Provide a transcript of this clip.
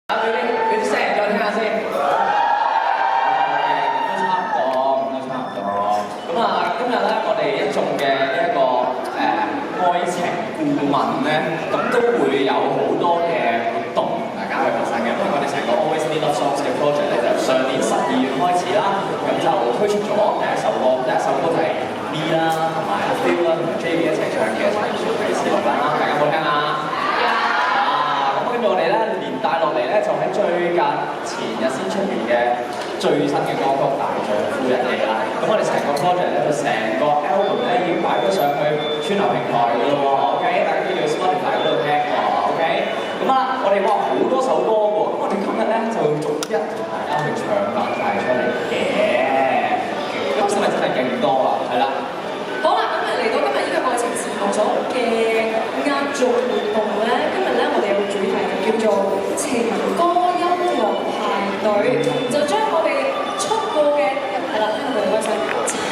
俾啲聲人再聽下先。都差唔多，都差唔多。咁啊，今日咧，我哋一眾嘅呢一個愛情顧問咧，咁都會有好多嘅活動同大家去發生嘅。因為我哋成個 Always Need Love Songs 嘅 project 咧，就上年12月開始啦，咁就推出咗第一首歌，就係 Me 啦，同埋阿 Phil 啦，同埋 JB 一齊唱嘅《殘存啟示錄》啦，大家有冇聽啊？跟住我哋咧連帶落嚟咧，就喺最近前日先出完嘅最新嘅歌曲《大丈夫日記》啦。咁我哋成個 project 咧，就成個 album 咧已經擺咗上去串流平台㗎咯喎。OK， 大家都要 Spotify 嗰度聽喎。OK， 咁啊，我哋哇好多首歌喎。咁我哋今日咧就逐一同大家去唱翻晒出嚟嘅。咁今日真係勁多啊，係啦。好啦，咁啊嚟到今日呢個愛情事務所嘅壓軸活動咧，今日咧我哋有個主題就叫做情歌音樂派對，就